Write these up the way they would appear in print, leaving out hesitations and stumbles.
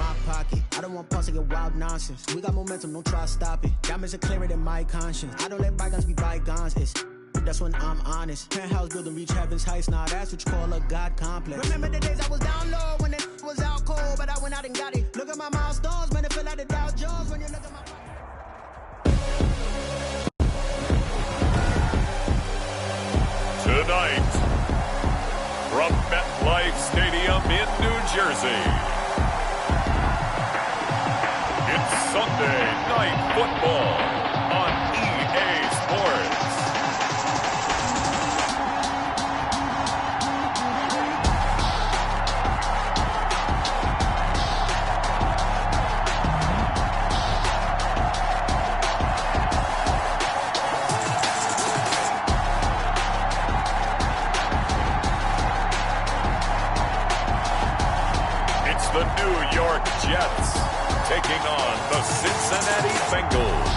my pocket. I don't want pause to get wild nonsense. We got momentum, don't try to stop it. Diamonds are clearer than my conscience. I don't let bygones be bygones. That's when I'm honest. Penthouse building, reach heaven's heights. Now that's what you call a God complex. Remember the days I was down low when it was out cold, but I went out and got it. Look at my milestones, man, it feel like the Dow Jones when you look at my... Tonight, from MetLife Stadium in New Jersey, it's Sunday Night Football on EA Sports. The New York Jets taking on the Cincinnati Bengals.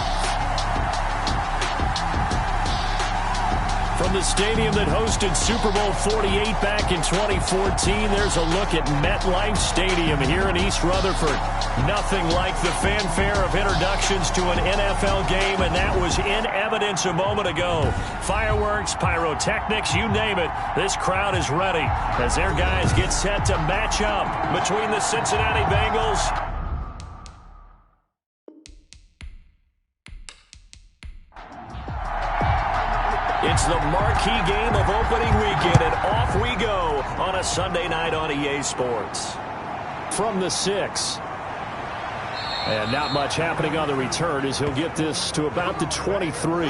From the stadium that hosted Super Bowl 48 back in 2014, there's a look at MetLife Stadium here in East Rutherford. Nothing like the fanfare of introductions to an NFL game, and that was in evidence a moment ago. Fireworks, pyrotechnics, you name it. This crowd is ready as their guys get set to match up between the Cincinnati Bengals It's the marquee game of opening weekend, and off we go on a Sunday night on EA Sports. From the 6. And not much happening on the return as he'll get this to about the 23.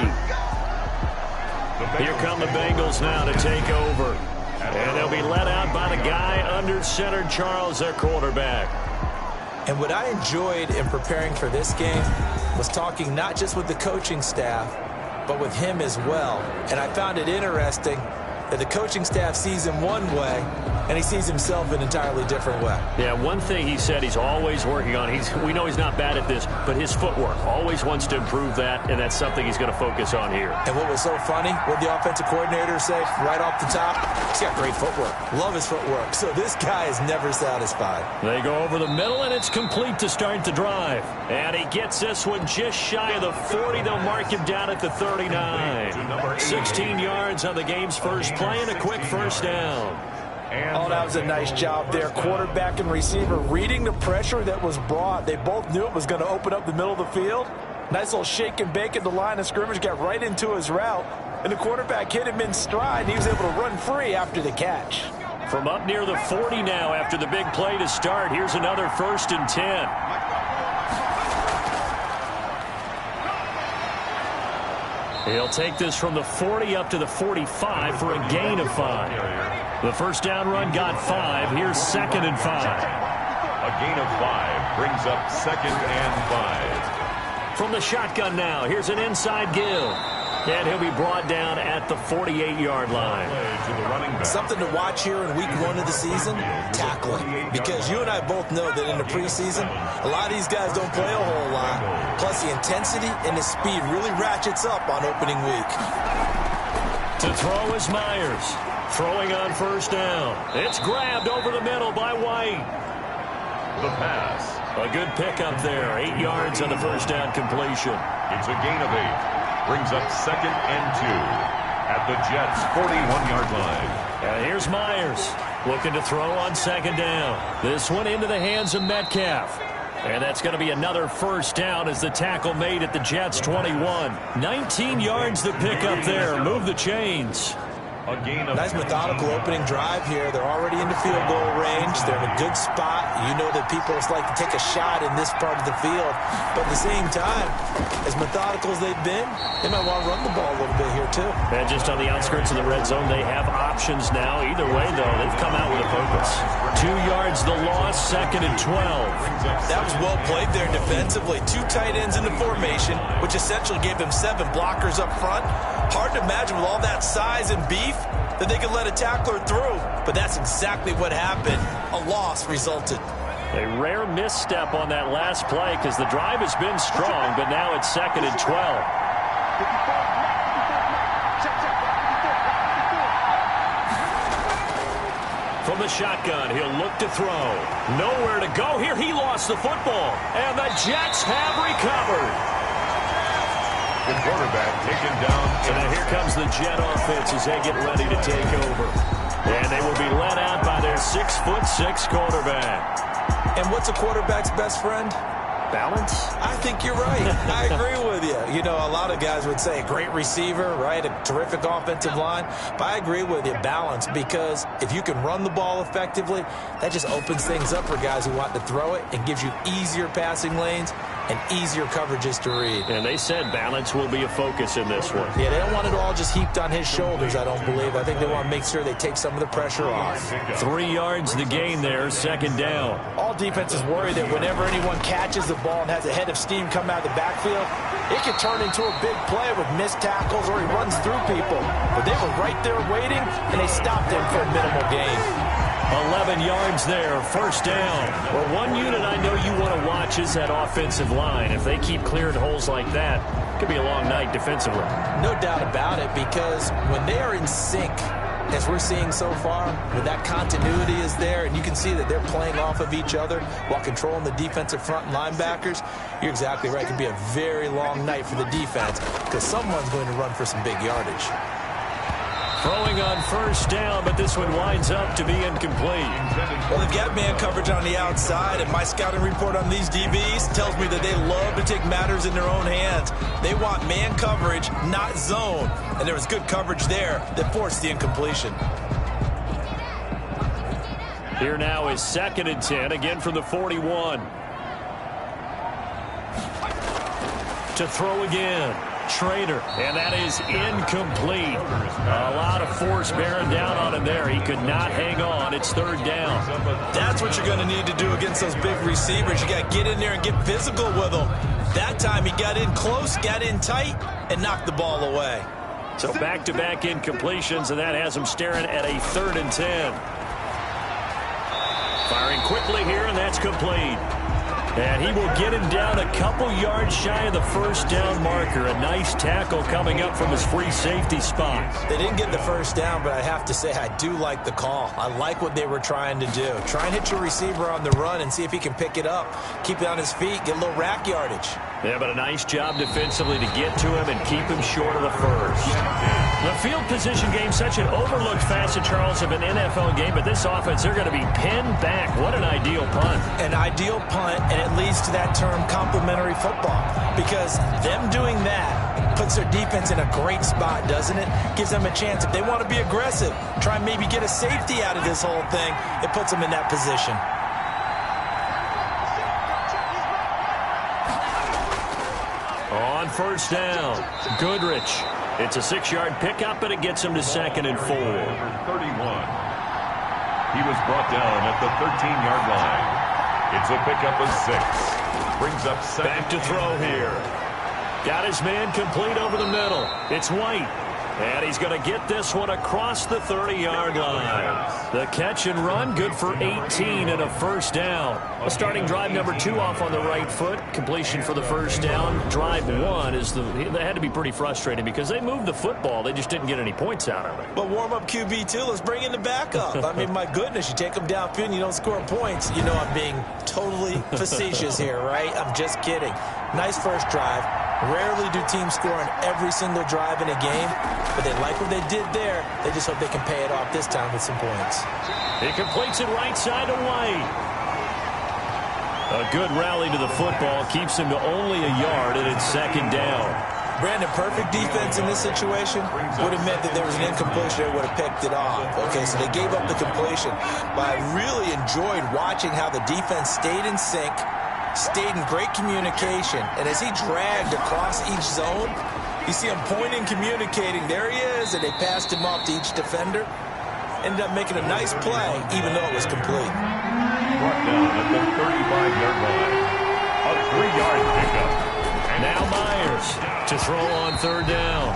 Here come the Bengals now to take over. And they'll be led out by the guy under center, Charles, their quarterback. And what I enjoyed in preparing for this game was talking not just with the coaching staff, but with him as well. And I found it interesting that the coaching staff sees him one way, and he sees himself an entirely different way. Yeah, one thing he said he's always working on, we know he's not bad at this, but his footwork, always wants to improve that, and that's something he's going to focus on here. And what was so funny, what the offensive coordinator say right off the top, he's got great footwork. Love his footwork. So this guy is never satisfied. They go over the middle, and it's complete to start the drive. And he gets this one just shy of the 40. They'll mark him down at the 39. 16 yards on the game's first play and a quick first down. Oh, that was a nice job there. Quarterback and receiver reading the pressure that was brought. They both knew it was going to open up the middle of the field. Nice little shake and bake at the line of scrimmage, got right into his route. And the quarterback hit him in stride, and he was able to run free after the catch. From up near the 40 now after the big play to start, here's another 1st and 10. He'll take this from the 40 up to the 45 for a gain of 5. The first down run got 5. Here's 2nd and 5. A gain of 5 brings up 2nd and 5. From the shotgun now, here's an inside give. And he'll be brought down at the 48-yard line. Something to watch here in week 1 of the season, tackling. Because you and I both know that in the preseason, a lot of these guys don't play a whole lot. Plus, the intensity and the speed really ratchets up on opening week. To throw is Myers. Throwing on first down. It's grabbed over the middle by White. The pass. A good pickup there. 8 yards on the first down completion. It's a gain of 8. Brings up 2nd and 2 at the Jets' 41-yard line. And here's Myers looking to throw on 2nd down. This one into the hands of Metcalf. And that's going to be another first down as the tackle made at the Jets' 21. 19 yards to pick up there. Move the chains. Nice methodical opening drive here. They're already into field goal range. They're in a good spot. You know that people like to take a shot in this part of the field. But at the same time, as methodical as they've been, they might want to run the ball a little bit here too. And just on the outskirts of the red zone, they have options now. Either way, though, they've come out with a purpose. 2 yards the loss, 2nd and 12. That was well played there defensively. 2 tight ends in the formation, which essentially gave them 7 blockers up front. Hard to imagine with all that size and beef that they could let a tackler through. But that's exactly what happened. A loss resulted. A rare misstep on that last play because the drive has been strong, but now it's 2nd and 12. From the shotgun, he'll look to throw. Nowhere to go here. He lost lost the football, and the Jets have recovered. The quarterback taken down. So now here comes the Jet offense as they get ready to take over. And they will be led out by their 6'6" quarterback. And what's a quarterback's best friend? Balance? I think you're right. I agree with you. You know, a lot of guys would say a great receiver, right? A terrific offensive line. But I agree with you, balance, because if you can run the ball effectively, that just opens things up for guys who want to throw it and gives you easier passing lanes and easier coverages to read. And they said balance will be a focus in this one. Yeah, they don't want it all just heaped on his shoulders, I don't believe. I think they want to make sure they take some of the pressure off. 3 yards the gain there, second down. All defenses worry that whenever anyone catches the ball and has a head of steam come out of the backfield, it could turn into a big play with missed tackles or he runs through people. But they were right there waiting, and they stopped him for a minimal gain. 11 yards there, first down. Well, one unit I know you want to watch is that offensive line. If they keep clearing holes like that, it could be a long night defensively. No doubt about it, because when they are in sync, as we're seeing so far, when that continuity is there and you can see that they're playing off of each other while controlling the defensive front and linebackers, you're exactly right. It could be a very long night for the defense because someone's going to run for some big yardage. Throwing on first down, but this one winds up to be incomplete. Well, they've got man coverage on the outside, and my scouting report on these DBs tells me that they love to take matters in their own hands. They want man coverage, not zone. And there was good coverage there that forced the incompletion. Here now is 2nd and 10, again from the 41. To throw again. Trader, and that is incomplete. A lot of force bearing down on him there. He could not hang on. It's 3rd down. That's what you're going to need to do against those big receivers. You got to get in there and get physical with them. That time he got in close, got in tight, and knocked the ball away. So back-to-back incompletions, and that has him staring at a 3rd and 10. Firing quickly here, and that's complete. And he will get him down a couple yards shy of the first down marker. A nice tackle coming up from his free safety spot. They didn't get the first down, but I have to say I do like the call. I like what they were trying to do. Try and hit your receiver on the run and see if he can pick it up. Keep it on his feet, get a little rack yardage. Yeah, but a nice job defensively to get to him and keep him short of the first. The field position game, such an overlooked facet, Charles, of an NFL game, but this offense, they're going to be pinned back. What an ideal punt. An ideal punt, and it leads to that term complementary football, because them doing that puts their defense in a great spot, doesn't it? Gives them a chance. If they want to be aggressive, try and maybe get a safety out of this whole thing, it puts them in that position. On first down, Goodrich. It's a 6-yard pickup, and it gets him to 2nd and 4. Number 31. He was brought down at the 13-yard line. It's a pickup of 6. Brings up 2nd. Back to throw here. Got his man complete over the middle. It's White. And he's going to get this one across the 30-yard line. The catch and run, good for 18 and a first down. A starting drive number 2 off on the right foot. Completion for the first down. Drive 1 is they had to be pretty frustrating because they moved the football. They just didn't get any points out of it. But warm-up QB, too. Let's bring in the backup. I mean, my goodness, you take them downfield and you don't score points. You know I'm being totally facetious here, right? I'm just kidding. Nice first drive. Rarely do teams score on every single drive in a game, but they like what they did there. They just hope they can pay it off this time with some points. He completes it right side to White. A good rally to the football keeps him to only a yard, and it's 2nd down. Brandon, perfect defense in this situation would have meant that there was an incompletion that would have picked it off. Okay, so they gave up the completion, but I really enjoyed watching how the defense stayed in sync, stayed in great communication, and as he dragged across each zone, you see him pointing, communicating. There he is, and they passed him off to each defender. Ended up making a nice play, even though it was complete. Brought down at the 35-yard line. A 3-yard pickup. And now Myers to throw on 3rd down.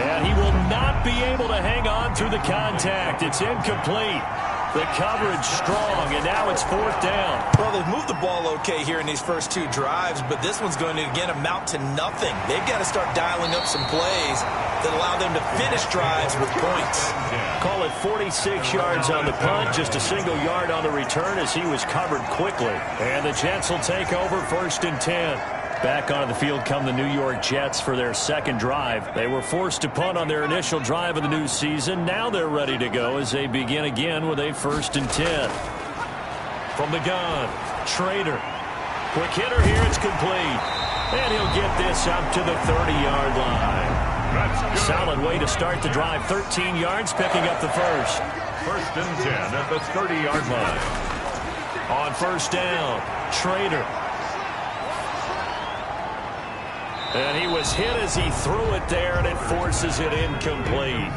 And he will not be able to hang on through the contact. It's incomplete. The coverage strong, and now it's 4th down. Well, they've moved the ball okay here in these first 2 drives, but this one's going to, again, amount to nothing. They've got to start dialing up some plays that allow them to finish drives with points. Call it 46 yards on the punt, just a single yard on the return as he was covered quickly. And the Jets will take over 1st and 10. Back onto the field come the New York Jets for their second drive. They were forced to punt on their initial drive of the new season. Now they're ready to go as they begin again with a 1st and 10. From the gun, Trader. Quick hitter here, it's complete. And he'll get this up to the 30-yard line. Solid way to start the drive. 13 yards, picking up the first. 1st and 10 at the 30-yard line. On 1st down, Trader. And he was hit as he threw it there, and it forces it incomplete.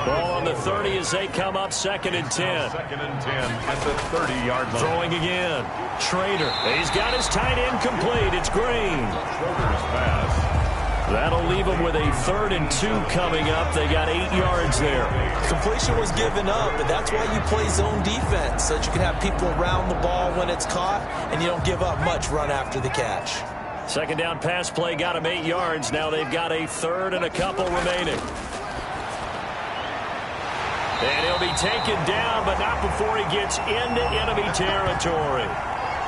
Ball on the 30 as they come up 2nd and 10. 2nd and 10 at the 30-yard line. Throwing again. Trader. He's got his tight end complete. It's Green. Schroeder's pass. That'll leave him with a 3rd and 2 coming up. They got 8 yards there. Completion was given up, but that's why you play zone defense, so that you can have people around the ball when it's caught, and you don't give up much run after the catch. 2nd down pass play got him 8 yards. Now they've got a 3rd and a couple remaining. And he'll be taken down, but not before he gets into enemy territory.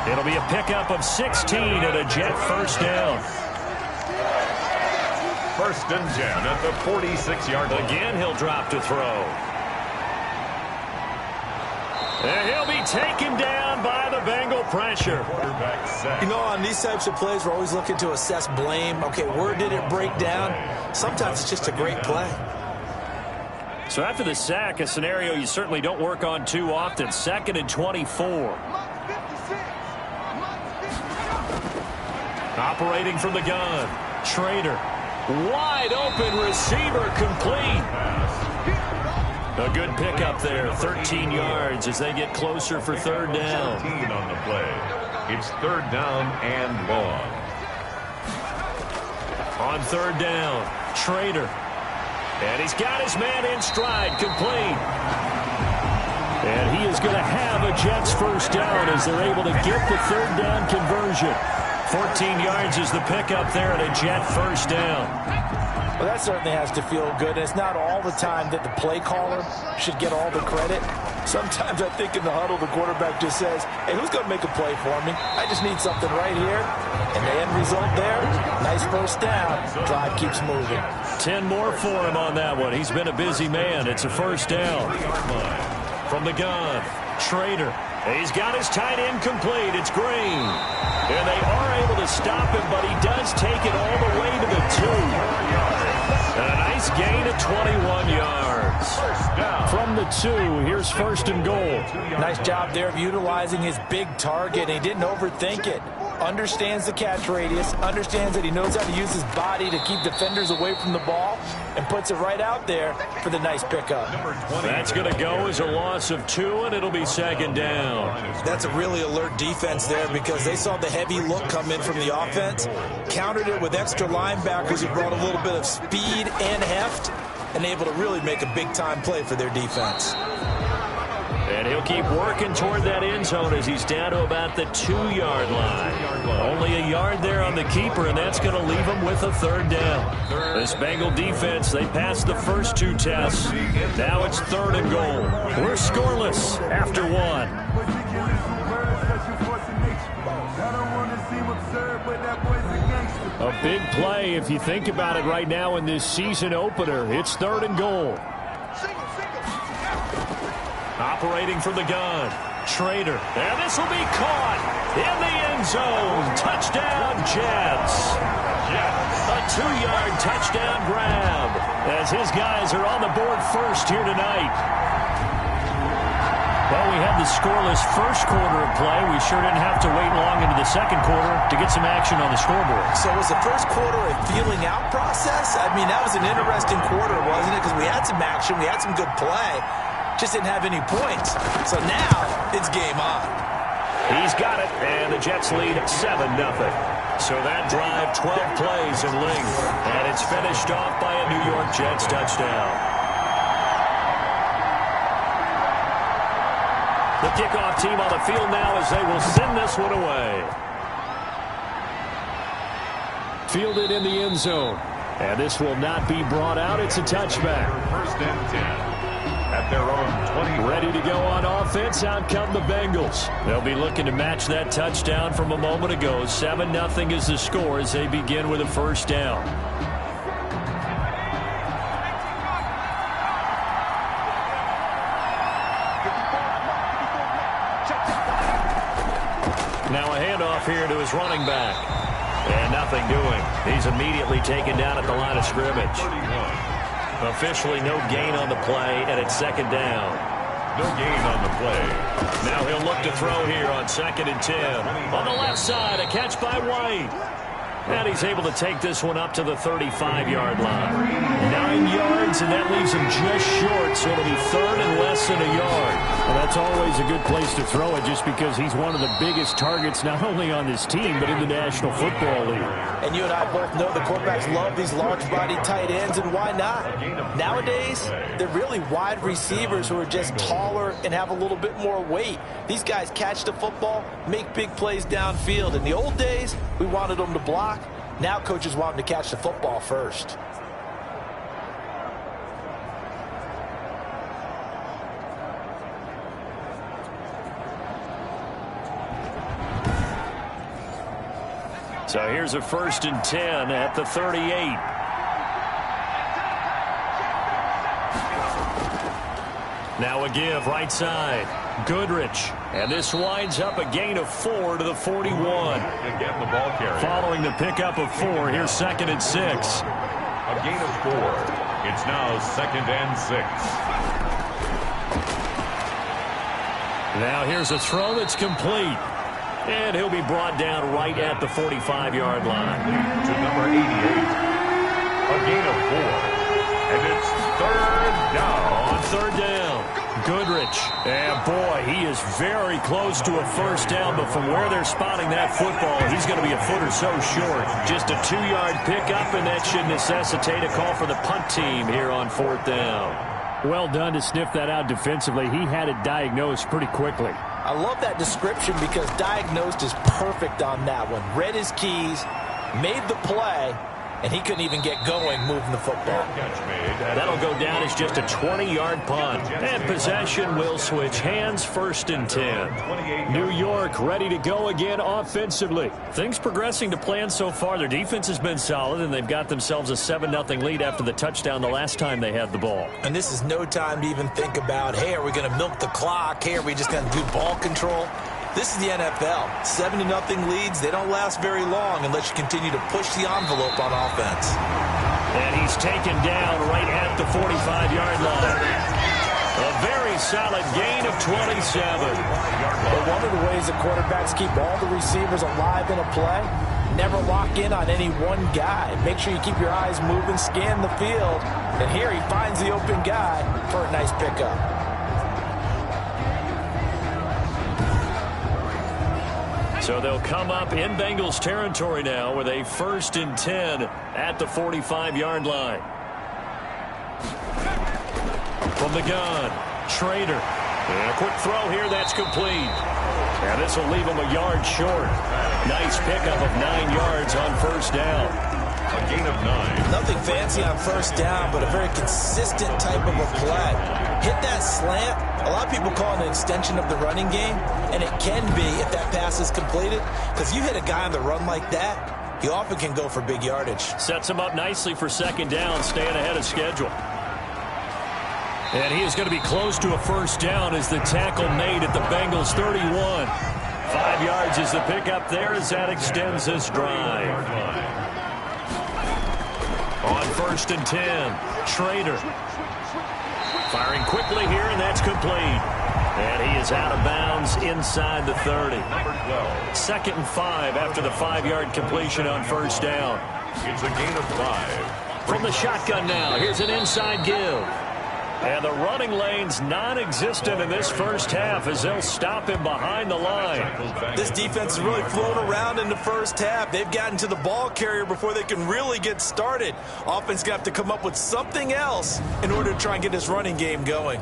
It'll be a pickup of 16 and a Jet 1st down. 1st and 10 at the 46-yard line. Again, he'll drop to throw. And he'll be taken down by the Bengal pressure. Quarterback sack. You know, on these types of plays, we're always looking to assess blame. Okay, where did it break down? Sometimes it's just a great play. So after the sack, a scenario you certainly don't work on too often. 2nd and 24. Operating from the gun. Trader. Wide open receiver complete. A good pickup there, 13 yards as they get closer for 3rd down. 13 on the play. It's 3rd down and long. On 3rd down, Trader. And he's got his man in stride, complete. And he is going to have a Jets 1st down as they're able to get the 3rd down conversion. 14 yards is the pickup there and a Jet 1st down. Well, that certainly has to feel good. It's not all the time that the play caller should get all the credit. Sometimes I think in the huddle, the quarterback just says, hey, who's going to make a play for me? I just need something right here. And the end result there, nice 1st down. Drive keeps moving. 10 more for him on that one. He's been a busy man. It's a 1st down. From the gun, Trader. He's got his tight end complete. It's Green. And they are able to stop him, but he does take it all the way to the 2. And a nice gain of 21 yards. From the 2, here's 1st and goal. Nice job there of utilizing his big target. He didn't overthink it. Understands the catch radius, understands that he knows how to use his body to keep defenders away from the ball, and puts it right out there for the nice pickup. That's going to go as a loss of 2, and it'll be 2nd down. That's a really alert defense there because they saw the heavy look come in from the offense, countered it with extra linebackers who brought a little bit of speed and heft, and able to really make a big-time play for their defense. And he'll keep working toward that end zone as he's down to about the 2-yard line. Only a yard there on the keeper, and that's going to leave him with a 3rd down. This Bengal defense, they passed the first 2 tests. Now it's 3rd and goal. We're scoreless after 1. A big play if you think about it right now in this season opener. It's 3rd and goal. Operating from the gun, Trader. And this will be caught in the end zone. Touchdown, Jets. A 2-yard touchdown grab as his guys are on the board first here tonight. Well, we had the scoreless first quarter of play. We sure didn't have to wait long into the second quarter to get some action on the scoreboard. So was the first quarter a feeling out process? I mean, that was an interesting quarter, wasn't it? Because we had some action, we had some good play. Just didn't have any points. So now it's game on. He's got it, and the Jets lead 7-0. So that drive, 12 plays in length, and it's finished off by a New York Jets touchdown. The kickoff team on the field now as they will send this one away. Fielded in the end zone. And this will not be brought out. It's a touchback. First and 10 at their own 20. Ready to go on offense. Out come the Bengals. They'll be looking to match that touchdown from a moment ago. 7-0 is the score as they begin with a first down. Now a handoff here to his running back. And nothing doing. He's immediately taken down at the line of scrimmage. Officially no gain on the play, and it's second down. No gain on the play. Now he'll look to throw here on 2nd and 10. On the left side, a catch by White. And he's able to take this one up to the 35-yard line. 9 yards, and that leaves him just short, so it'll be third and less than a yard. Well, that's always a good place to throw it just because he's one of the biggest targets not only on this team but in the National Football League. And you and I both know the quarterbacks love these large-body tight ends, and why not? Nowadays, they're really wide receivers who are just taller and have a little bit more weight. These guys catch the football, make big plays downfield. In the old days, we wanted them to block. Now coaches want them to catch the football first. So here's a 1st and 10 at the 38. Now a give right side. Goodrich. And this winds up a gain of 4 to the 41. Again, the ball carrier. Following the pickup of 4, here's 2nd and 6. A gain of 4. It's now 2nd and 6. Now here's a throw that's complete. And he'll be brought down right at the 45-yard line. To number 88. A gain of 4. And it's 3rd down. On 3rd down. Goodrich. And boy, he is very close to a first down, but from where they're spotting that football, he's going to be a foot or so short. Just a 2-yard pickup, and that should necessitate a call for the punt team here on 4th down. Well done to sniff that out defensively. He had it diagnosed pretty quickly. I love that description because diagnosed is perfect on that one. Read his keys, made the play, and he couldn't even get going moving the football. That'll go down as just a 20-yard punt. And possession will switch hands, 1st and 10. New York ready to go again offensively. Things progressing to plan so far. Their defense has been solid, and they've got themselves a 7-0 lead after the touchdown the last time they had the ball. And this is no time to even think about, hey, are we going to milk the clock? Hey, are we just going to do ball control? This is the NFL. 7-0 leads, they don't last very long unless you continue to push the envelope on offense. And he's taken down right at the 45-yard line. A very solid gain of 27. But one of the ways that quarterbacks keep all the receivers alive in a play, never lock in on any one guy. Make sure you keep your eyes moving, scan the field. And here he finds the open guy for a nice pickup. So they'll come up in Bengals territory now with a 1st and 10 at the 45-yard line. From the gun, Schrader. And a quick throw here, that's complete. And this will leave him a yard short. Nice pickup of 9 yards on 1st down. A gain of 9. Nothing fancy on 1st down, but a very consistent type of a play. Hit that slant. A lot of people call it an extension of the running game, and it can be if that pass is completed, because you hit a guy on the run like that, he often can go for big yardage. Sets him up nicely for 2nd down, staying ahead of schedule. And he is going to be close to a 1st down as the tackle made at the Bengals 31. 5 yards is the pickup there as that extends this drive. On 1st and 10, Schrader. Firing quickly here, and that's complete. And he is out of bounds inside the 30. 2nd and 5 after the 5-yard completion on 1st down. It's a gain of 5. From the shotgun now, here's an inside give. And the running lane's non-existent in this first half as they'll stop him behind the line. This defense is really flown around in the first half. They've gotten to the ball carrier before they can really get started. Offense got to come up with something else in order to try and get this running game going.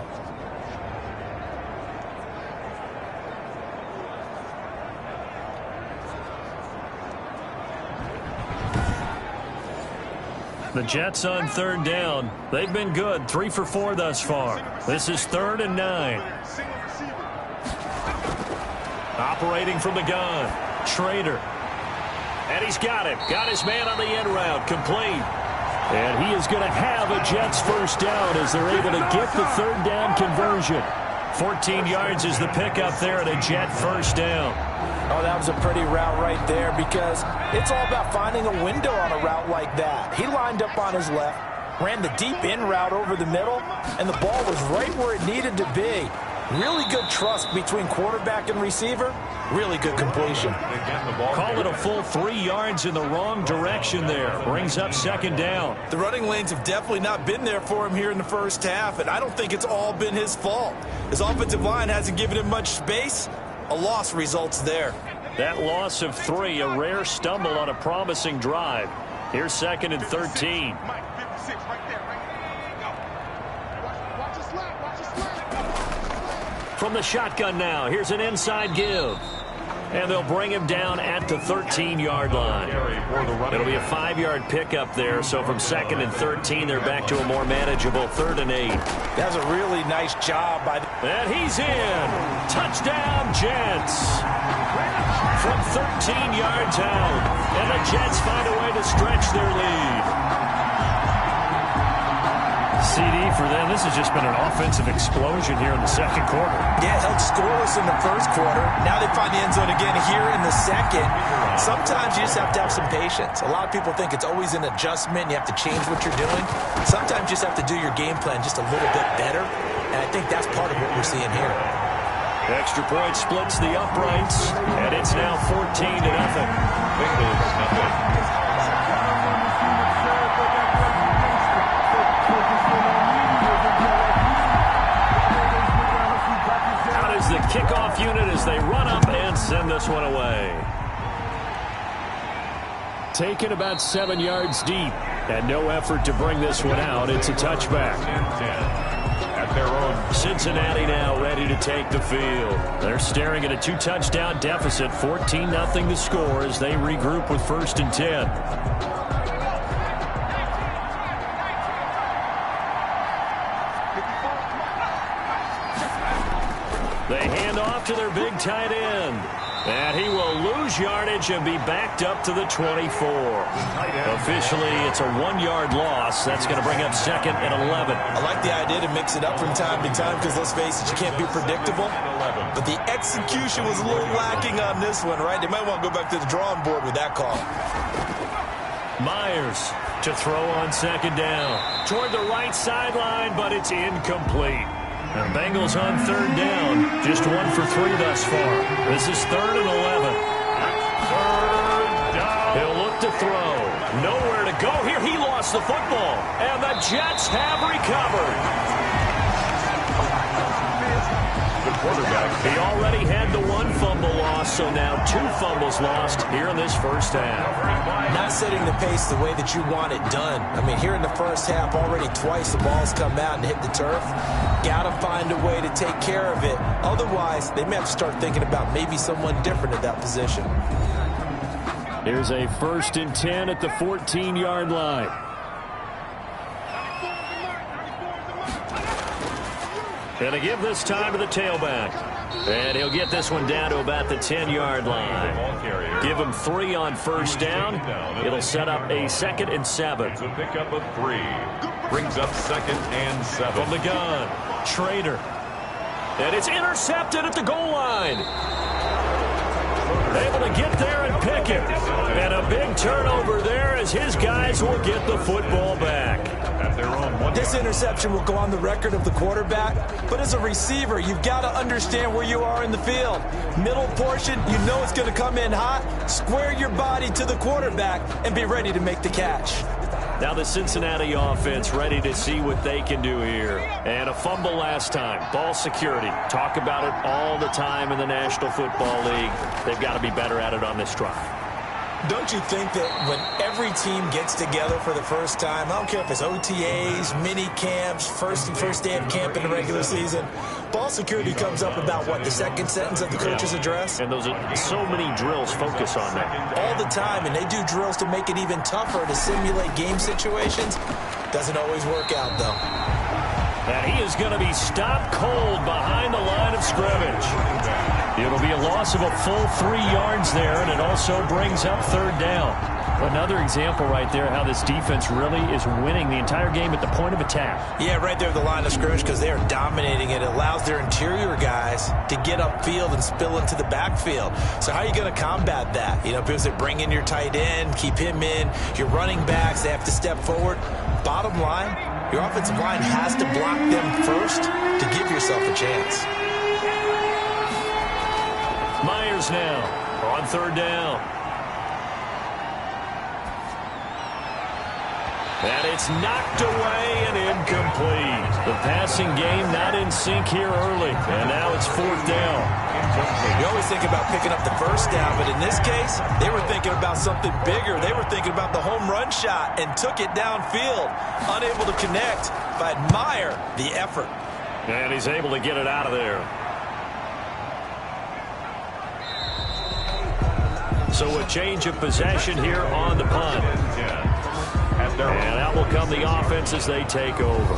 The Jets on third down. They've been good, 3 for 4 thus far. This is 3rd and 9. Operating from the gun, Trader. And he's got him. Got his man on the end route, complete. And he is going to have a Jets first down as they're able to get the third down conversion. 14 yards is the pickup there at a Jet first down. Oh, that was a pretty route right there because it's all about finding a window on a route like that. He lined up on his left, ran the deep in route over the middle, and the ball was right where it needed to be. Really good trust between quarterback and receiver. Really good completion. Call it a full 3 yards in the wrong direction there. Brings up second down. The running lanes have definitely not been there for him here in the first half, and I don't think it's all been his fault. His offensive line hasn't given him much space. A loss results there. That loss of 3, a rare stumble on a promising drive. Here's 2nd and 13. From the shotgun now, here's an inside give. And they'll bring him down at the 13-yard line. It'll be a 5-yard pickup there, so from 2nd and 13, they're back to a more manageable 3rd and 8. That's a really nice job by And he's in. Touchdown, Jets. From 13 yards out. And the Jets find a way to stretch their lead. CD for them. This has just been an offensive explosion here in the second quarter. Yeah, held scoreless in the first quarter. Now they find the end zone again here in the second. Sometimes you just have to have some patience. A lot of people think it's always an adjustment. You have to change what you're doing. Sometimes you just have to do your game plan just a little bit better. And I think that's part of what we're seeing here. Extra point splits the uprights, and it's now 14-0. Bengals nothing. The kickoff unit as they run up and send this one away. Taken about 7 yards deep and no effort to bring this one out. It's a touchback. At their own. Cincinnati now ready to take the field. They're staring at a 2-touchdown deficit, 14-0 the score as they regroup with 1st and 10. They hand off to their big tight end. And he will lose yardage and be backed up to the 24. Officially, it's a 1-yard loss. That's going to bring up 2nd and 11. I like the idea to mix it up from time to time because, let's face it, you can't be predictable. But the execution was a little lacking on this one, right? They might want to go back to the drawing board with that call. Myers to throw on 2nd down. Toward the right sideline, but it's incomplete. And Bengals on 3rd down. Just 1 for 3 thus far. This is 3rd and 11. He'll look to throw. Nowhere to go here. He lost the football. And the Jets have recovered. The quarterback. He already had the 1 fumble loss, so now 2 fumbles lost here in this first half. Not setting the pace the way that you want it done. I mean, here in the first half, already twice the ball's come out and hit the turf. Got to find a way to take care of it. Otherwise, they may have to start thinking about maybe someone different at that position. Here's a 1st and 10 at the 14-yard line. Going to give this time to the tailback. And he'll get this one down to about the 10-yard line. Give him 3 on 1st down. It'll set up a 2nd and 7. It's a pickup of 3. Brings up 2nd and 7. From the gun, Trader. And it's intercepted at the goal line. Able to get there and pick it. And a big turnover there as his guys will get the football back. At their own 1. This interception will go on the record of the quarterback, but as a receiver, you've got to understand where you are in the field. Middle portion, you know it's going to come in hot. Square your body to the quarterback and be ready to make the catch. Now the Cincinnati offense ready to see what they can do here. And a fumble last time. Ball security. Talk about it all the time in the National Football League. They've got to be better at it on this drive. Don't you think that when every team gets together for the first time, I don't care if it's OTAs, mini camps, first day of camp in the regular season, ball security comes up about, what, the second sentence of the coach's address? And those are so many drills focus on that. All the time, and they do drills to make it even tougher to simulate game situations. Doesn't always work out, though. And he is going to be stopped cold behind the line of scrimmage. It'll be a loss of a full 3 yards there, and it also brings up third down. Another example right there how this defense really is winning the entire game at the point of attack. Yeah, right there at the line of scrimmage because they are dominating it. It allows their interior guys to get upfield and spill into the backfield. So how are you going to combat that? You know, people say bring in your tight end, keep him in. Your running backs, they have to step forward. Bottom line, your offensive line has to block them first to give yourself a chance. Myers now on third down. And it's knocked away and incomplete. The passing game not in sync here early. And now it's fourth down. You always think about picking up the first down, but in this case, they were thinking about something bigger. They were thinking about the home run shot and took it downfield. Unable to connect, but I admire the effort. And he's able to get it out of there. So a change of possession here on the punt. And out will come the offense as they take over.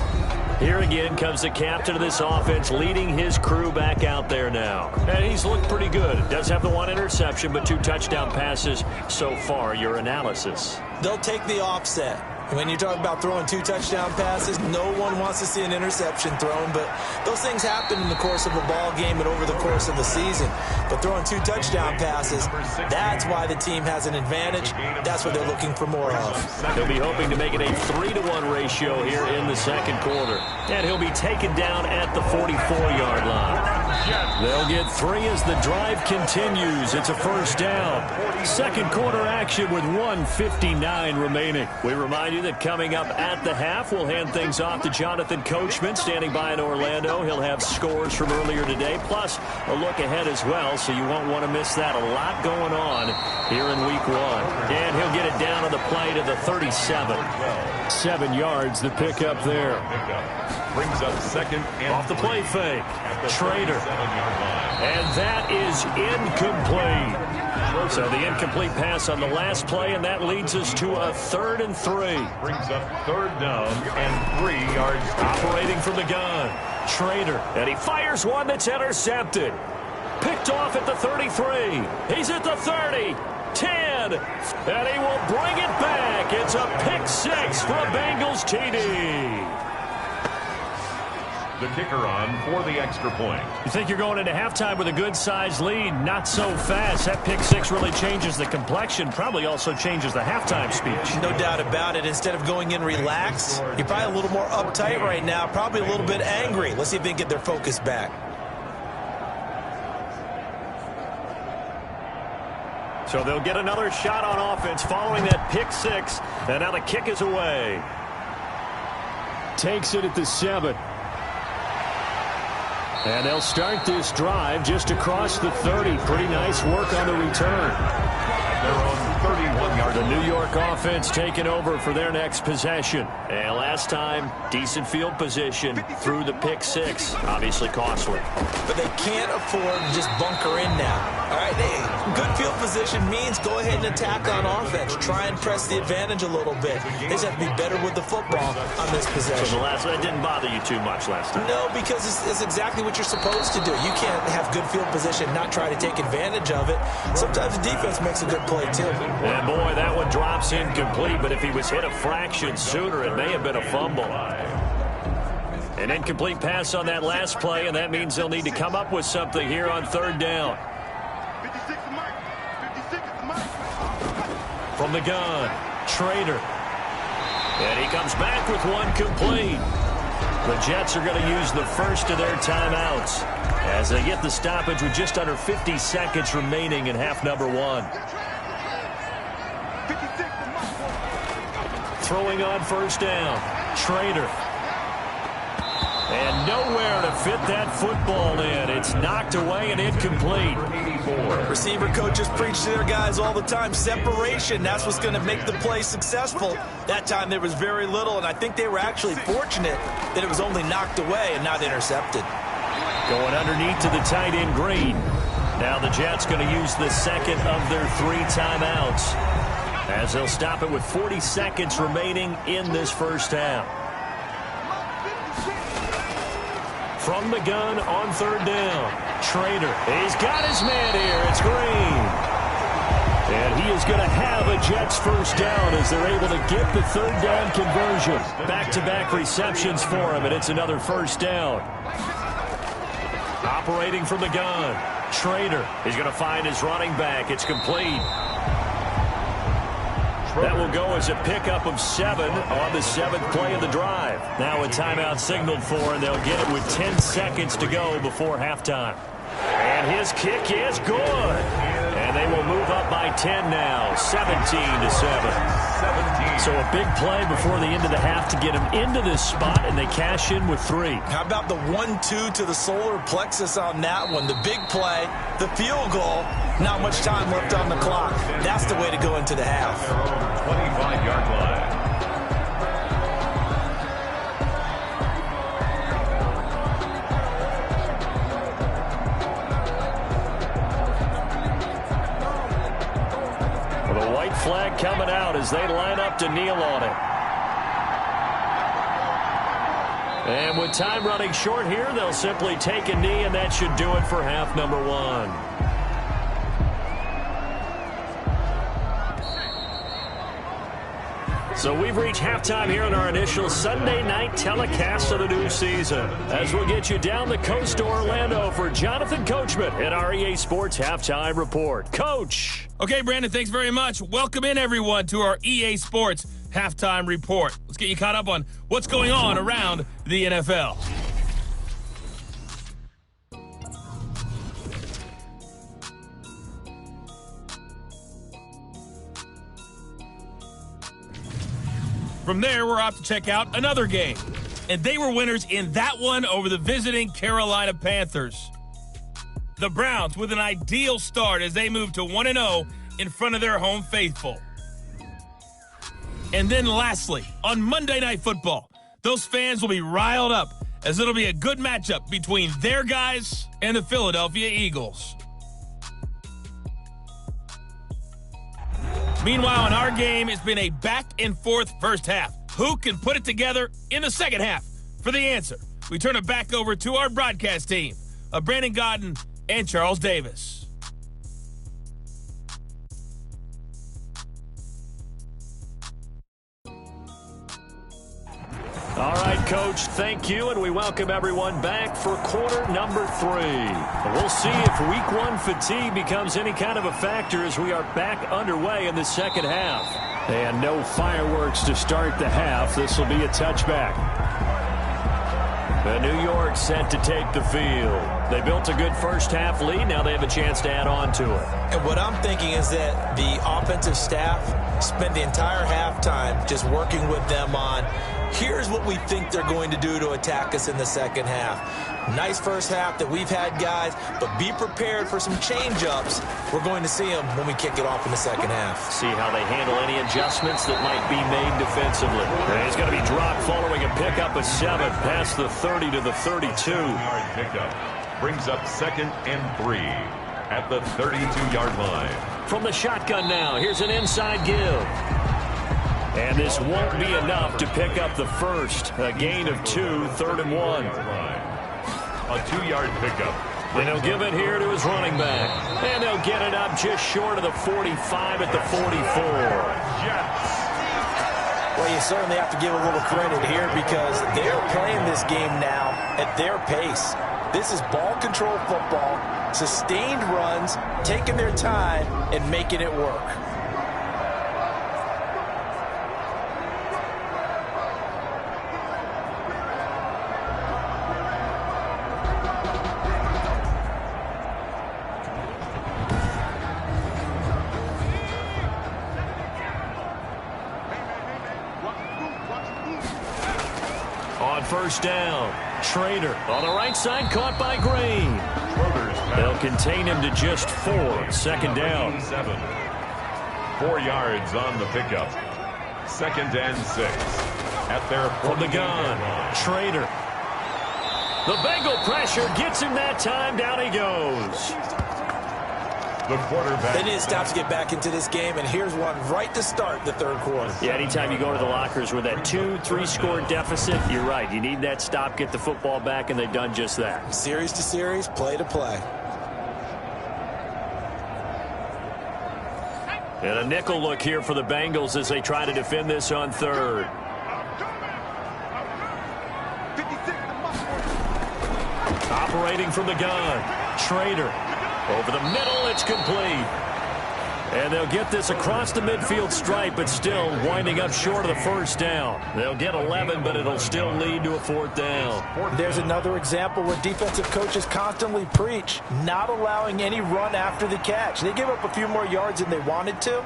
Here again comes the captain of this offense leading his crew back out there now. And he's looked pretty good. Does have the 1 interception, but 2 touchdown passes so far. Your analysis? They'll take the offset. When you talk about throwing 2 touchdown passes, no one wants to see an interception thrown, but those things happen in the course of a ball game and over the course of the season. But throwing 2 touchdown passes, that's why the team has an advantage. That's what they're looking for more of. They'll be hoping to make it a 3-to-1 ratio here in the second quarter. And he'll be taken down at the 44-yard line. They'll get 3 as the drive continues. It's a first down. Second quarter action with 1:59 remaining. We remind you that coming up at the half, we'll hand things off to Jonathan Coachman standing by in Orlando. He'll have scores from earlier today, plus a look ahead as well, so you won't want to miss that. A lot going on here in week 1. And he'll get it down on the play to the 37. 7 yards, the pickup there. Brings up second and off the play fake. Trader. And that is incomplete. So the incomplete pass on the last play, and that leads us to a 3rd and 3. Brings up third down and 3 yards. Operating from the gun. Trader. And he fires one that's intercepted. Picked off at the 33. He's at the 30. 10. And he will bring it back. It's a pick 6 for a Bengals TD. The kicker on for the extra point. You think you're going into halftime with a good-sized lead. Not so fast. That pick 6 really changes the complexion. Probably also changes the halftime speech. No doubt about it. Instead of going in relaxed, you're probably a little more uptight right now. Probably a little bit angry. Let's see if they can get their focus back. So they'll get another shot on offense following that pick 6. And now the kick is away. Takes it at the 7. And they'll start this drive just across the 30. Pretty nice work on the return. They're on 31 yards. The New York offense taking over for their next possession. And last time, decent field position through the pick 6. Obviously costly. But they can't afford to just bunker in now. All right, good field position means go ahead and attack on offense. Try and press the advantage a little bit. They just have to be better with the football on this possession. So that didn't bother you too much last time? No, because it's exactly what you're supposed to do. You can't have good field position, not try to take advantage of it. Sometimes the defense makes a good play, too. And, boy, that one drops incomplete, but if he was hit a fraction sooner, it may have been a fumble. An incomplete pass on that last play, and that means they'll need to come up with something here on third down. From the gun, Trader. And he comes back with one complete. The Jets are going to use the first of their timeouts as they get the stoppage with just under 50 seconds remaining in half number 1. Throwing on first down, Trader. And nowhere to fit that football in. It's knocked away and incomplete. Receiver coaches preach to their guys all the time. Separation, that's what's going to make the play successful. That time there was very little, and I think they were actually fortunate that it was only knocked away and not intercepted. Going underneath to the tight end Green. Now the Jets going to use the second of their 3 timeouts, as they'll stop it with 40 seconds remaining in this first half. From the gun on 3rd down, Trader. He's got his man here. It's Green. And he is going to have a Jets first down as they're able to get the 3rd down conversion. Back-to-back receptions for him, and it's another first down. Operating from the gun, Trader. He's going to find his running back. It's complete. That will go as a pickup of 7 on the 7th play of the drive. Now a timeout signaled for, and they'll get it with 10 seconds to go before halftime. And his kick is good. And they will move up by 10 now, 17-7. So a big play before the end of the half to get him into this spot, and they cash in with 3. How about the 1-2 to the solar plexus on that one? The big play, the field goal, not much time left on the clock. That's the way to go into the half. 25-yard line. The white flag coming out as they line up to kneel on it. And with time running short here, they'll simply take a knee, and that should do it for half number 1. So we've reached halftime here in our initial Sunday night telecast of the new season, as we'll get you down the coast to Orlando for Jonathan Coachman at our EA Sports Halftime Report. Coach. Okay, Brandon, thanks very much. Welcome in, everyone, to our EA Sports Halftime Report. Let's get you caught up on what's going on around the NFL. From there, we're off to check out another game. And they were winners in that one over the visiting Carolina Panthers. The Browns with an ideal start as they move to 1-0 in front of their home faithful. And then lastly, on Monday Night Football, those fans will be riled up as it'll be a good matchup between their guys and the Philadelphia Eagles. Meanwhile, in our game, it's been a back-and-forth first half. Who can put it together in the second half? For the answer, we turn it back over to our broadcast team of Brandon Godden and Charles Davis. All right, Coach, thank you, and we welcome everyone back for quarter number 3. We'll see if week 1 fatigue becomes any kind of a factor as we are back underway in the second half. And no fireworks to start the half. This will be a touchback. The New York set to take the field. They built a good first half lead. Now they have a chance to add on to it. And what I'm thinking is that the offensive staff spent the entire halftime just working with them on, here's what we think they're going to do to attack us in the second half. Nice first half that we've had, guys, but be prepared for some change-ups. We're going to see them when we kick it off in the second half. See how they handle any adjustments that might be made defensively. And he's going to be dropped following a pickup of 7 past the 30 to the 32. Yard pickup brings up 2nd and 3 at the 32-yard line. From the shotgun now, here's an inside give. And this won't be enough to pick up the first. A gain of 2, 3rd and 1. A 2-yard pickup. And he'll give it here to his running back. And they'll get it up just short of the 45 at the 44. Jets. Well, you certainly have to give a little credit here because they're playing this game now at their pace. This is ball control football, sustained runs, taking their time, and making it work. On first down, Schrader on the right side, caught by Green. They'll contain him to just 4. Second down. 4 yards on the pickup. 2nd and 6. At their from the gun, Schrader. The Bengal pressure gets him that time. Down he goes. The quarterback. They need to stop to get back into this game, and here's one right to start the third quarter. Yeah, anytime you go to the lockers with that 2-3 score deficit, you're right. You need that stop, get the football back, and they've done just that. Series to series, play to play. And a nickel look here for the Bengals as they try to defend this on third. Operating from the gun, Schrader. Over the middle, it's complete. And they'll get this across the midfield stripe, but still winding up short of the first down. They'll get 11, but it'll still lead to a 4th down. There's another example where defensive coaches constantly preach not allowing any run after the catch. They gave up a few more yards than they wanted to,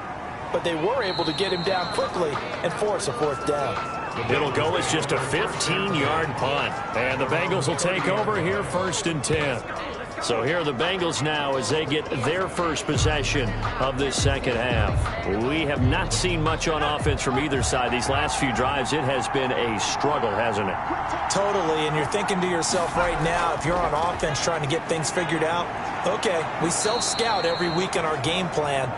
but they were able to get him down quickly and force a 4th down. It'll go as just a 15-yard punt. And the Bengals will take over here 1st and 10. So here are the Bengals now as they get their first possession of this second half. We have not seen much on offense from either side. These last few drives, it has been a struggle, hasn't it? Totally, and you're thinking to yourself right now, if you're on offense trying to get things figured out, okay, we self-scout every week in our game plan.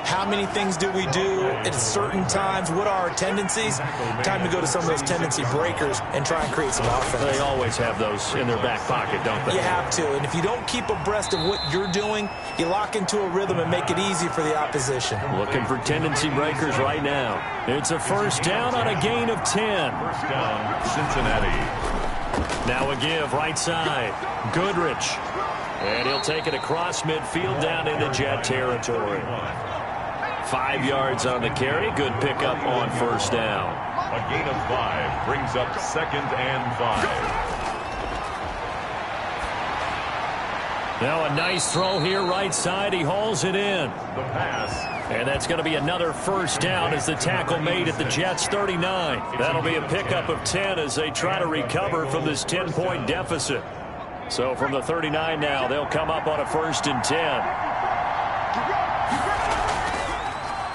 How many things do we do at certain times? What are our tendencies? Time to go to some of those tendency breakers and try and create some offense. They always have those in their back pocket, don't they? You have to, and if you don't keep abreast of what you're doing, you lock into a rhythm and make it easy for the opposition. Looking for tendency breakers right now. It's a 1st down on a gain of 10. 1st down, Cincinnati. Now a give, right side. Goodrich. And he'll take it across midfield down into Jet territory. 5 yards on the carry. Good pickup on 1st down. A gain of 5 brings up 2nd and 5. Now a nice throw here right side. He hauls it in. The pass. And that's going to be another 1st down as the tackle made at the Jets' 39. That'll be a pickup of 10 as they try to recover from this 10-point deficit. So from the 39 now, they'll come up on a 1st and 10.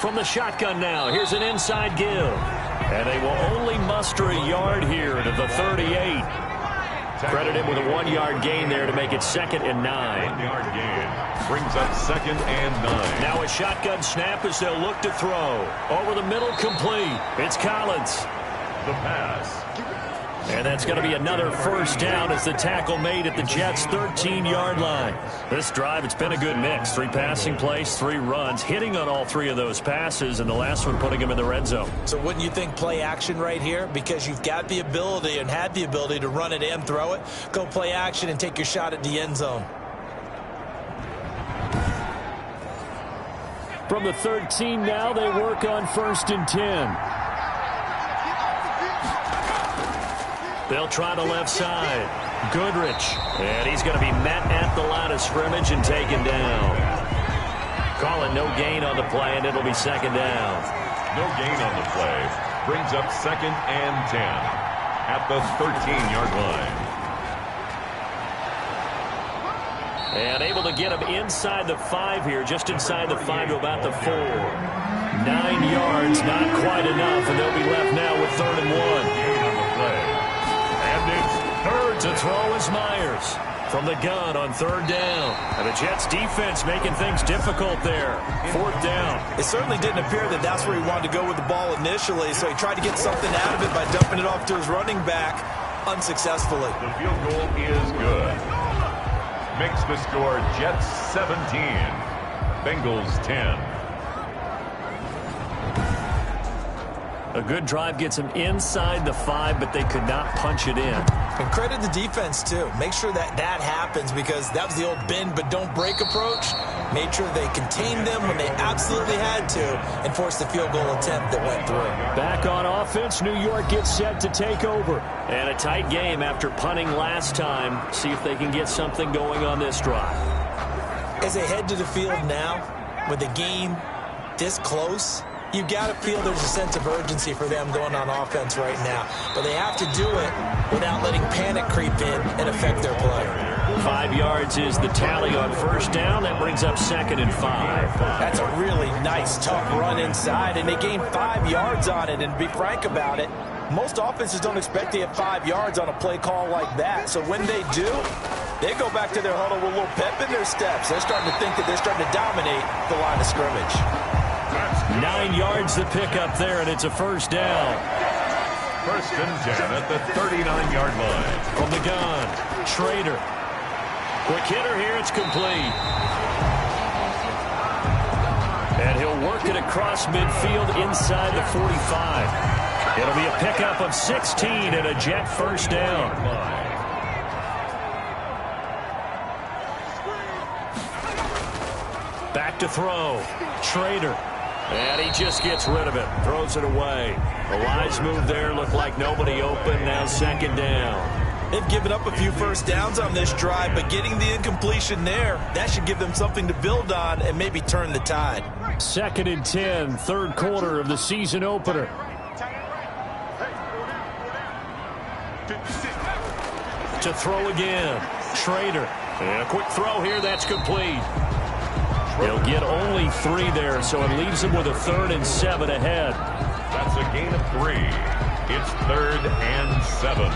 From the shotgun now, here's an inside give. And they will only muster a yard here to the 38. Credit him with a 1-yard gain there to make it 2nd and 9. 1-yard gain brings up 2nd and 9. Now a shotgun snap as they'll look to throw. Over the middle, complete. It's Collins. The pass. And that's going to be another 1st down as the tackle made at the Jets' 13-yard line. This drive, it's been a good mix. 3 passing plays, 3 runs, hitting on all 3 of those passes, and the last one putting him in the red zone. So wouldn't you think play action right here? Because you've got the ability and had the ability to run it and throw it. Go play action and take your shot at the end zone. From the 13 now, they work on 1st and 10. They'll try the left side. Goodrich. And he's going to be met at the line of scrimmage and taken down. Call it no gain on the play, and it'll be 2nd down. No gain on the play. Brings up 2nd and 10 at the 13-yard line. And able to get him inside the 5 here, just inside the 5 to about the 4. 9 yards, not quite enough, and they'll be left now with 3rd and 1. Gain on the play. And it's 3rd to throw is Myers from the gun on 3rd down. And the Jets defense making things difficult there. 4th down. It certainly didn't appear that that's where he wanted to go with the ball initially, so he tried to get something out of it by dumping it off to his running back unsuccessfully. The field goal is good. Makes the score Jets 17, Bengals 10. A good drive gets them inside the 5, but they could not punch it in. And credit the defense, too. Make sure that that happens because that was the old bend but don't break approach. Made sure they contained them when they absolutely had to and forced the field goal attempt that went through. Back on offense, New York gets set to take over. And a tight game after punting last time. See if they can get something going on this drive. As they head to the field now, with the game this close, You got to feel there's a sense of urgency for them going on offense right now. But they have to do it without letting panic creep in and affect their play. 5 yards is the tally on first down. That brings up 2nd and 5. That's a really nice, tough run inside, and they gained 5 yards on it. And to be frank about it, most offenses don't expect to get 5 yards on a play call like that. So when they do, they go back to their huddle with a little pep in their steps. They're starting to think that they're starting to dominate the line of scrimmage. 9 yards the pickup there, and it's a first down. 1st and 10 at the 39-yard line. From the gun, Schrader. Quick hitter here, it's complete. And he'll work it across midfield inside the 45. It'll be a pickup of 16 and a Jet first down. Back to throw. Schrader. And he just gets rid of it. Throws it away. The wise move there. Looked like nobody open. Now 2nd down. They've given up a few first downs on this drive, but getting the incompletion there, that should give them something to build on and maybe turn the tide. 2nd and 10, 3rd quarter of the season opener. To throw again. Schrader. And a quick throw here. That's complete. They'll get only 3 there, so it leaves them with a 3rd and 7 ahead. That's a gain of 3. It's 3rd and 7.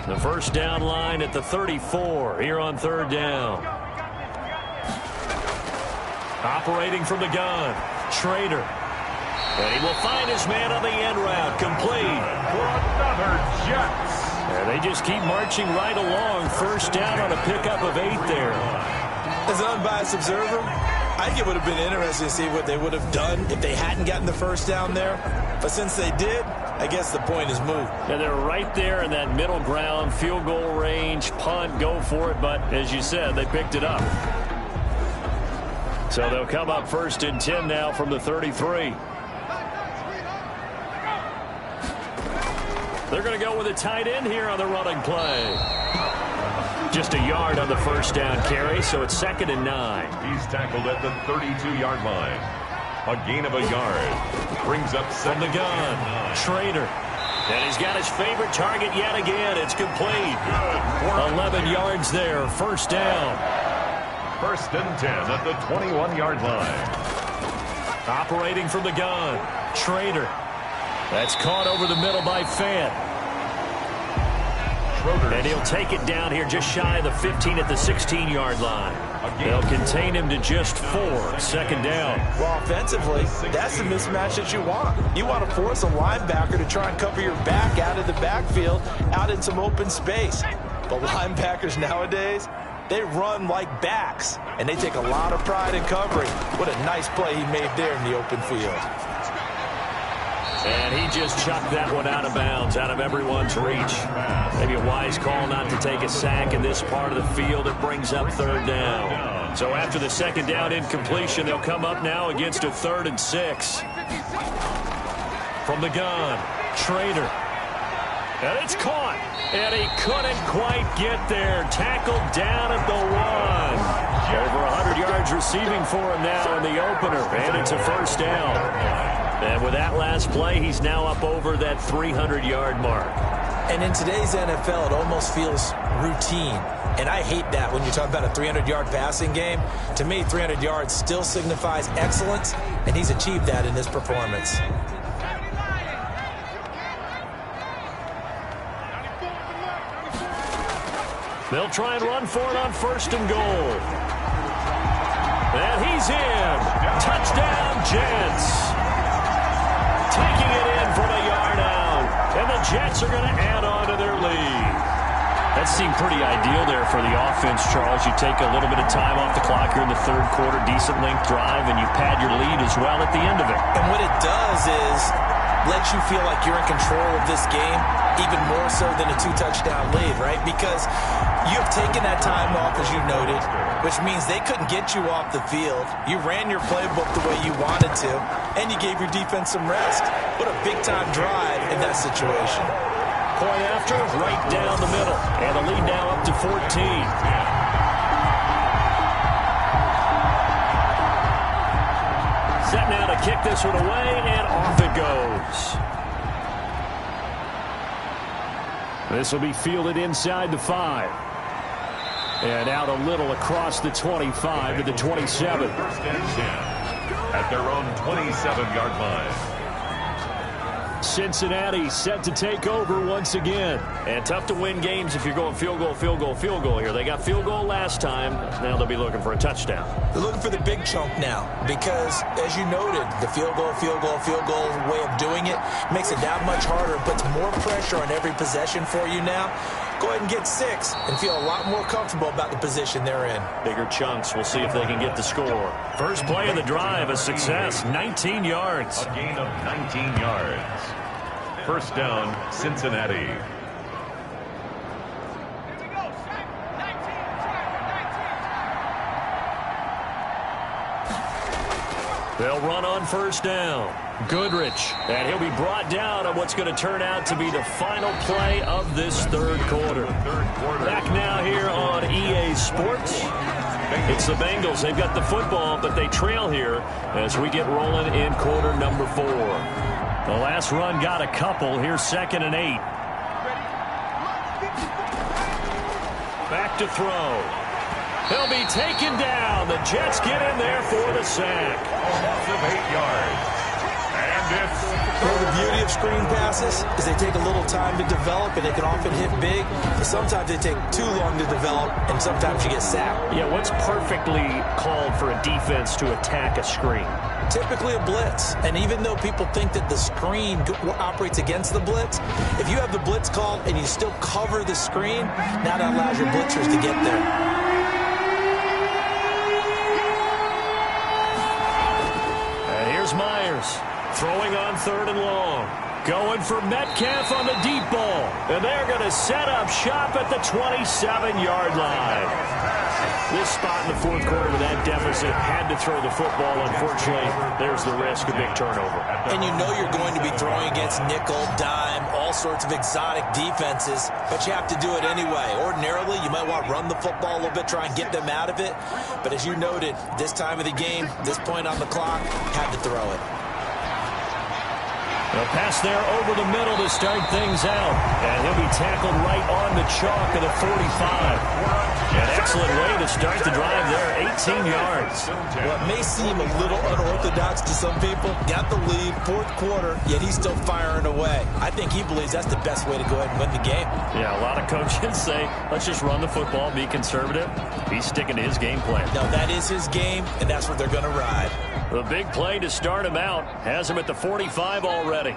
The first down line at the 34 here on 3rd down. Operating from the gun, Schrader. And he will find his man on the end route, complete. For another Jets. And they just keep marching right along. First down on a pickup of 8 there. As an unbiased observer, I think it would have been interesting to see what they would have done if they hadn't gotten the first down there. But since they did, I guess the point is moved. And they're right there in that middle ground, field goal range, punt, go for it. But as you said, they picked it up. So they'll come up 1st and 10 now from the 33. They're going to go with a tight end here on the running play. Just a yard on the first down carry, so it's 2nd and 9. He's tackled at the 32-yard line. A gain of a yard. Brings up from the gun, Schrader. And he's got his favorite target yet again. It's complete. 11 yards there, first down. 1st and 10 at the 21-yard line. Operating from the gun, Schrader. That's caught over the middle by Fant. And he'll take it down here just shy of the 15 at the 16-yard line. They'll contain him to just 4, 2nd down. Well, offensively, that's the mismatch that you want. You want to force a linebacker to try and cover your back out of the backfield, out in some open space. But linebackers nowadays, they run like backs, and they take a lot of pride in covering. What a nice play he made there in the open field. And he just chucked that one out of bounds, out of everyone's reach. Maybe a wise call not to take a sack in this part of the field. It brings up 3rd down. So after the 2nd down incompletion, they'll come up now against a 3rd and 6. From the gun, Schrader. And it's caught. And he couldn't quite get there. Tackled down at the 1. Over 100 yards receiving for him now in the opener. And it's a first down. And with that last play, he's now up over that 300-yard mark. And in today's NFL, it almost feels routine. And I hate that when you talk about a 300-yard passing game. To me, 300 yards still signifies excellence, and he's achieved that in this performance. They'll try and run for it on 1st and goal. And he's in. Touchdown, Jets. Taking it in from a yard out. And the Jets are going to add on to their lead. That seemed pretty ideal there for the offense, Charles. You take a little bit of time off the clock here in the 3rd quarter, decent length drive, and you pad your lead as well at the end of it. And what it does is lets you feel like you're in control of this game, even more so than a 2-touchdown lead, right? Because you have taken that time off, as you noted, which means they couldn't get you off the field. You ran your playbook the way you wanted to, and you gave your defense some rest. What a big-time drive in that situation. Point after, right down the middle. And the lead now up to 14. to kick this one away, and off it goes. This will be fielded inside the 5. And out a little across the 25 to the 27. First and 10 at their own 27-yard line. Cincinnati set to take over once again. And tough to win games if you're going field goal, field goal, field goal here. They got field goal last time. Now they'll be looking for a touchdown. They're looking for the big chunk now because, as you noted, the field goal way of doing it makes it that much harder, puts more pressure on every possession for you now. Go ahead and get 6 and feel a lot more comfortable about the position they're in. Bigger chunks. We'll see if they can get the score. First play of the drive, a success, 19 yards. A gain of 19 yards. First down, Cincinnati. They'll run on first down. Goodrich, and he'll be brought down on what's going to turn out to be the final play of this third quarter. Back now here on EA Sports. It's the Bengals. They've got the football, but they trail here as we get rolling in quarter number 4. The last run got a couple. Here's 2nd and 8. Back to throw. He'll be taken down. The Jets get in there for the sack. Loss of 8 yards. And it's Well, the beauty of screen passes is they take a little time to develop, and they can often hit big. But sometimes they take too long to develop, and sometimes you get sacked. Yeah, what's perfectly called for a defense to attack a screen? Typically a blitz. And even though people think that the screen operates against the blitz, if you have the blitz called and you still cover the screen, now that allows your blitzers to get there. And here's Myers throwing on 3rd and long. Going for Metcalf on the deep ball. And they're going to set up shop at the 27-yard line. This spot in the 4th quarter with that deficit had to throw the football. Unfortunately, there's the risk of big turnover. And you know you're going to be throwing against nickel, dime, all sorts of exotic defenses, but you have to do it anyway. Ordinarily, you might want to run the football a little bit, try and get them out of it. But as you noted, this time of the game, this point on the clock, had to throw it. A pass there over the middle to start things out. And he'll be tackled right on the chalk of the 45. An excellent way to start the drive there, 18 yards. Well, it may seem a little unorthodox to some people. Got the lead, 4th quarter, yet he's still firing away. I think he believes that's the best way to go ahead and win the game. Yeah, a lot of coaches say, let's just run the football, be conservative. He's sticking to his game plan. No, that is his game, and that's what they're going to ride. The big play to start him out has him at the 45 already.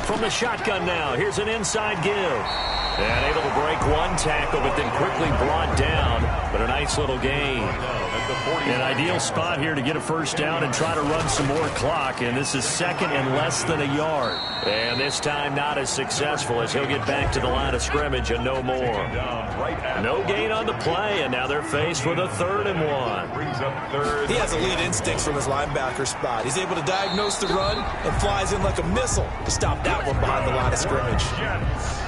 From the shotgun now, here's an inside give. And able to break one tackle, but then quickly brought down. But a nice little gain. An ideal spot here to get a first down and try to run some more clock. And this is 2nd and less than a yard. And this time not as successful as he'll get back to the line of scrimmage and no more. No gain on the play, and now they're faced with a 3rd and 1. He has elite instincts from his linebacker spot. He's able to diagnose the run and flies in like a missile to stop that one behind the line of scrimmage.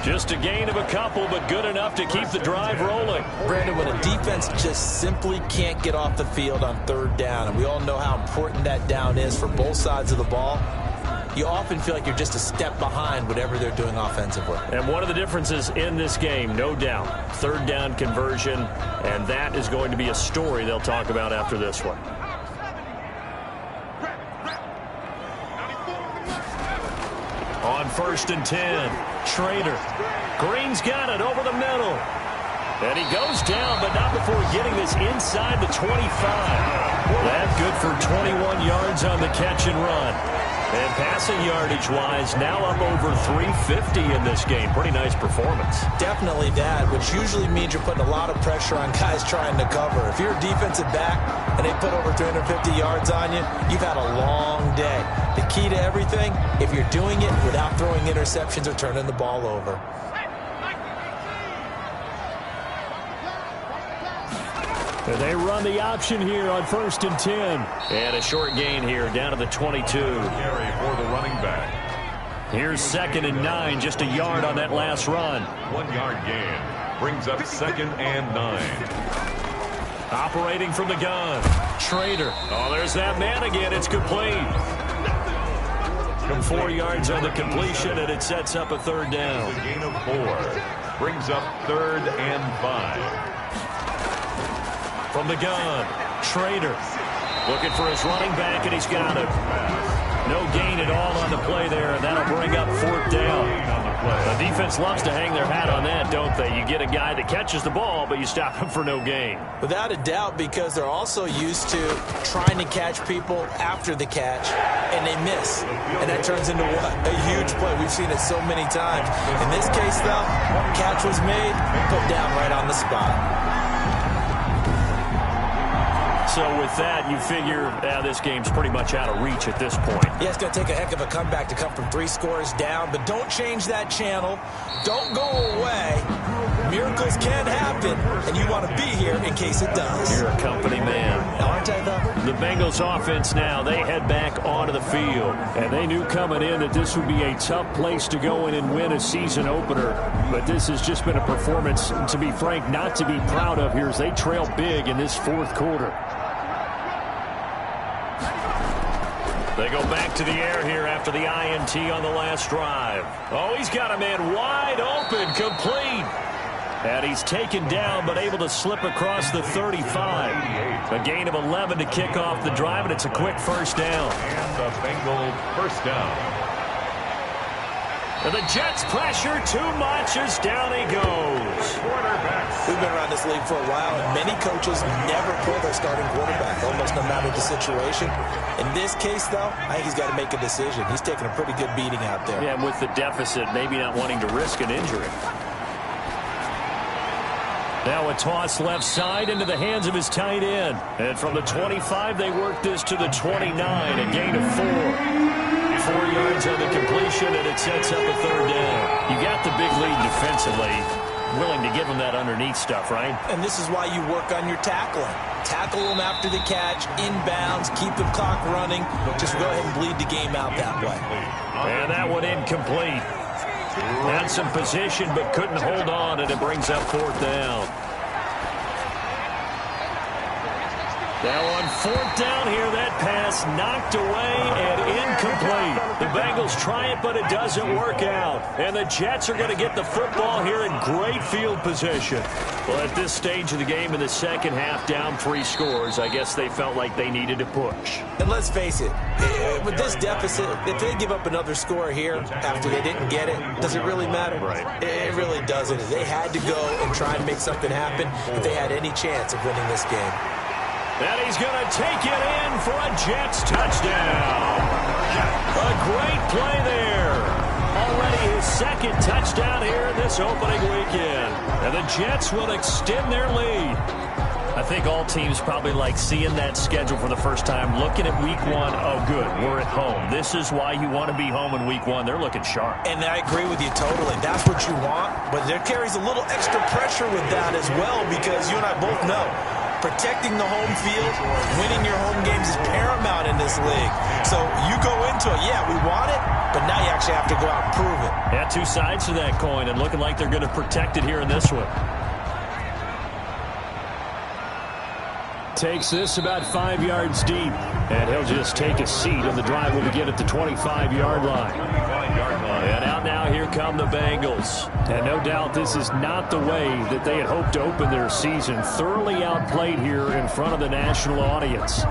Just a gain of a couple, but good enough to keep the drive rolling. Brandon, when a defense just simply can't get off the field on 3rd down, and we all know how important that down is for both sides of the ball, you often feel like you're just a step behind whatever they're doing offensively. And one of the differences in this game, no doubt, 3rd down conversion, and that is going to be a story they'll talk about after this one. On 1st and 10, Schrader. Green's got it over the middle. And he goes down, but not before getting this inside the 25. That good for 21 yards on the catch and run. And passing yardage-wise, now up over 350 in this game. Pretty nice performance. Definitely that, which usually means you're putting a lot of pressure on guys trying to cover. If you're a defensive back and they put over 350 yards on you, you've had a long day. The key to everything, if you're doing it without throwing interceptions or turning the ball over. And they run the option here on 1st and 10. And a short gain here down to the 22. Carry for the running back. Here's 2nd and 9, just a yard on that last run. 1 yard gain brings up 2nd and 9. Operating from the gun. Schrader. Oh, there's that man again. It's complete. From 4 yards on the completion, and it sets up a third down. A gain of 4. Brings up 3rd and 5. From the gun, Schrader. Looking for his running back, and he's got him. No gain at all on the play there, and that'll bring up 4th down. The defense loves to hang their hat on that, don't they? You get a guy that catches the ball, but you stop him for no gain. Without a doubt, because they're also used to trying to catch people after the catch, and they miss. And that turns into what? A huge play. We've seen it so many times. In this case, though, catch was made, put down right on the spot. So with that, you figure this game's pretty much out of reach at this point. Yeah, it's going to take a heck of a comeback to come from 3 scores down, but don't change that channel. Don't go away. Miracles can happen, and you want to be here in case it does. You're a company man. Aren't I, though? The Bengals offense now, they head back onto the field. And they knew coming in that this would be a tough place to go in and win a season opener. But this has just been a performance, to be frank, not to be proud of here as they trail big in this 4th quarter. They go back to the air here after the INT on the last drive. Oh, he's got a man wide open, complete. And he's taken down, but able to slip across the 35. A gain of 11 to kick off the drive, and it's a quick first down. And the Bengals first down. And the Jets pressure too much as down he goes. We've been around this league for a while, and many coaches never pull their starting quarterback, almost no matter the situation. In this case, though, I think he's got to make a decision. He's taking a pretty good beating out there. Yeah, with the deficit, maybe not wanting to risk an injury. Now a toss left side into the hands of his tight end. And from the 25, they work this to the 29, a gain of 4. 4 yards on the completion, and it sets up a third down. You got the big lead defensively. Willing to give them that underneath stuff, right? And this is why you work on your tackling. Tackle them after the catch, inbounds, keep the clock running. Just go ahead and bleed the game out that way. And that one incomplete. Had some position, but couldn't hold on, and it brings up 4th down. Now on 4th down here, that pass knocked away and incomplete. The Bengals try it, but it doesn't work out. And the Jets are going to get the football here in great field position. Well, at this stage of the game in the second half, down 3 scores, I guess they felt like they needed to push. And let's face it, with this deficit, if they give up another score here after they didn't get it, does it really matter? Right. It really doesn't. They had to go and try and make something happen if they had any chance of winning this game. And he's going to take it in for a Jets touchdown. A great play there. Already his 2nd touchdown here in this opening weekend. And the Jets will extend their lead. I think all teams probably like seeing that schedule for the first time, looking at week 1. Oh, good, we're at home. This is why you want to be home in week 1. They're looking sharp. And I agree with you totally. That's what you want. But there carries a little extra pressure with that as well, because you and I both know protecting the home field, winning your home games is paramount in this league. So you go into it, yeah, we want it, but now you actually have to go out and prove it. Yeah, 2 sides to that coin, and looking like they're going to protect it here in this one. Takes this about 5 yards deep, and he'll just take a seat, and the drive will begin at the 25-yard line. And out now, here come the Bengals. And no doubt this is not the way that they had hoped to open their season. Thoroughly outplayed here in front of the national audience.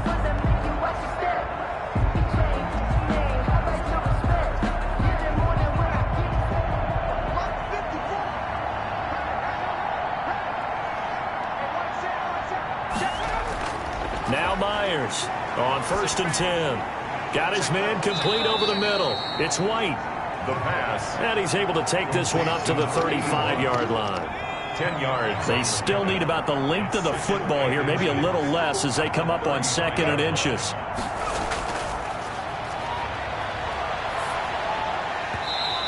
Now Myers on 1st and 10. Got his man complete over the middle. It's White. The pass. And he's able to take this one up to the 35-yard line. 10 yards. They still need about the length of the football here, maybe a little less as they come up on 2nd and inches.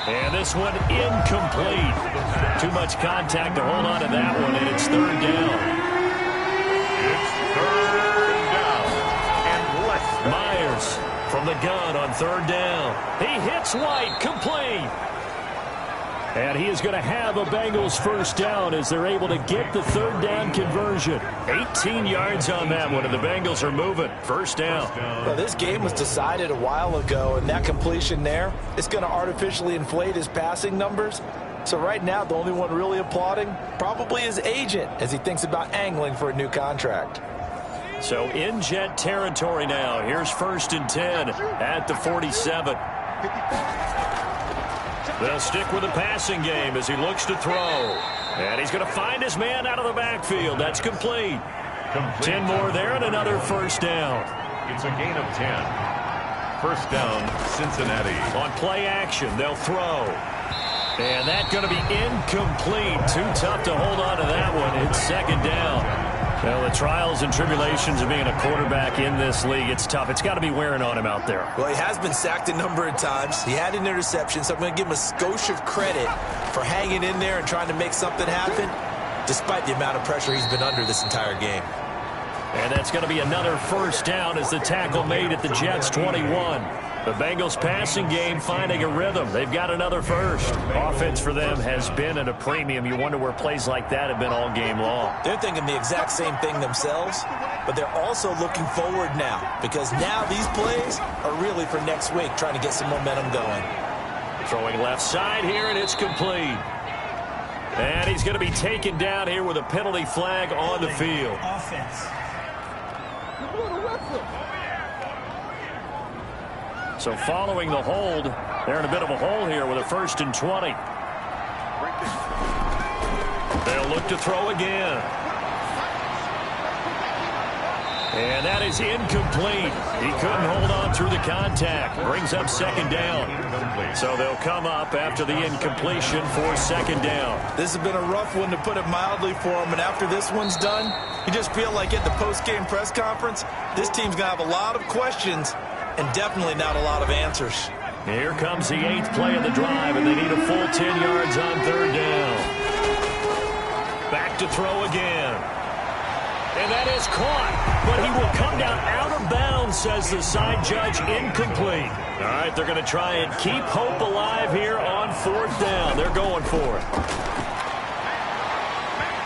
And this one incomplete. Too much contact to hold on to that one, and it's 3rd down. It's 3rd down. And less. Myers from the gun on 3rd down. He hits White, complete. And he is going to have a Bengals first down as they're able to get the third down conversion. 18 yards on that one, and the Bengals are moving. First down. Well, this game was decided a while ago, and that completion there is going to artificially inflate his passing numbers. So right now, the only one really applauding probably his agent as he thinks about angling for a new contract. So in Jet territory now. Here's 1st and 10 at the 47. They'll stick with the passing game as he looks to throw. And he's going to find his man out of the backfield. That's complete. 10 more there and another first down. It's a gain of 10. First down, Cincinnati. On play action, they'll throw. And that's going to be incomplete. Too tough to hold on to that one. It's second down. Well, the trials and tribulations of being a quarterback in this league, it's tough. It's got to be wearing on him out there. Well, he has been sacked a number of times. He had an interception, so I'm going to give him a skosh of credit for hanging in there and trying to make something happen, despite the amount of pressure he's been under this entire game. And that's going to be another first down as the tackle made at the Jets' 21. The Bengals passing game finding a rhythm. They've got another first. Offense for them has been at a premium. You wonder where plays like that have been all game long. They're thinking the exact same thing themselves, but they're also looking forward now because now these plays are really for next week, trying to get some momentum going. Throwing left side here, and it's complete. And he's going to be taken down here with a penalty flag on the field. Offense. So following the hold, they're in a bit of a hole here with a 1st and 20. They'll look to throw again. And that is incomplete. He couldn't hold on through the contact. Brings up second down. So they'll come up after the incompletion for second down. This has been a rough one, to put it mildly, for him. And after this one's done, you just feel like at the post-game press conference, this team's going to have a lot of questions and definitely not a lot of answers. Here comes the 8th play of the drive, and they need a full 10 yards on third down. Back to throw again. And that is caught, but he will come down out of bounds, says the side judge. Incomplete. All right, they're going to try and keep hope alive here on 4th down. They're going for it.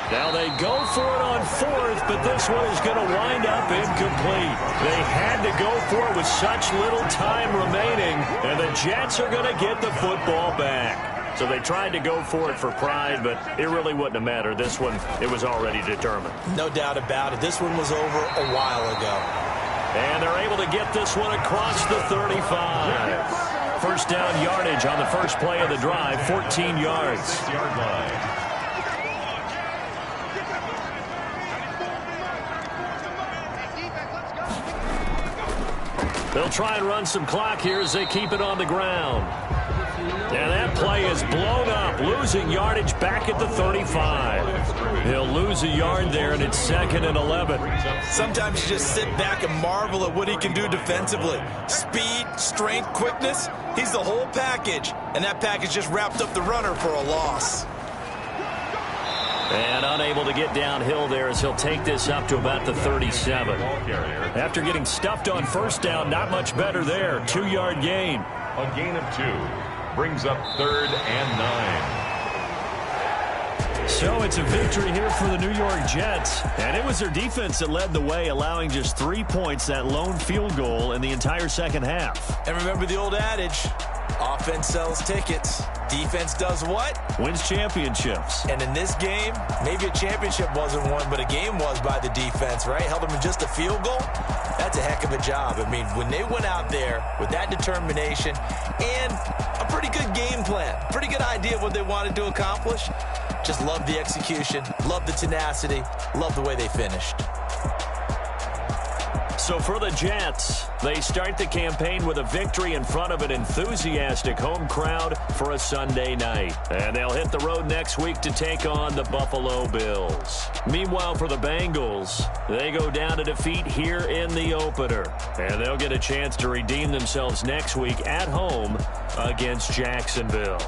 Now they go for it on 4th, but this one is going to wind up incomplete. They had to go for it with such little time remaining, and the Jets are going to get the football back. So they tried to go for it for pride, but it really wouldn't have mattered. This one, it was already determined. No doubt about it. This one was over a while ago. And they're able to get this one across the 35. First down yardage on the first play of the drive, 14 yards. 6-yard line. They'll try and run some clock here as they keep it on the ground. And that play is blown up, losing yardage back at the 35. He'll lose a yard there, and it's 2nd and 11. Sometimes you just sit back and marvel at what he can do defensively. Speed, strength, quickness, he's the whole package. And that package just wrapped up the runner for a loss. And unable to get downhill there as he'll take this up to about the 37. After getting stuffed on first down, not much better there. 2-yard gain. A gain of 2. Brings up 3rd and 9. So it's a victory here for the New York Jets. And it was their defense that led the way, allowing just 3 points, that lone field goal in the entire second half. And remember the old adage, offense sells tickets. Defense does what? Wins championships. And in this game, maybe a championship wasn't won, but a game was by the defense, right? Held them in just a field goal. That's a heck of a job. I mean, when they went out there with that determination and a pretty good game plan, pretty good idea of what they wanted to accomplish, just love the execution, love the tenacity, love the way they finished. So for the Jets, they start the campaign with a victory in front of an enthusiastic home crowd for a Sunday night. And they'll hit the road next week to take on the Buffalo Bills. Meanwhile, for the Bengals, they go down to defeat here in the opener. And they'll get a chance to redeem themselves next week at home against Jacksonville.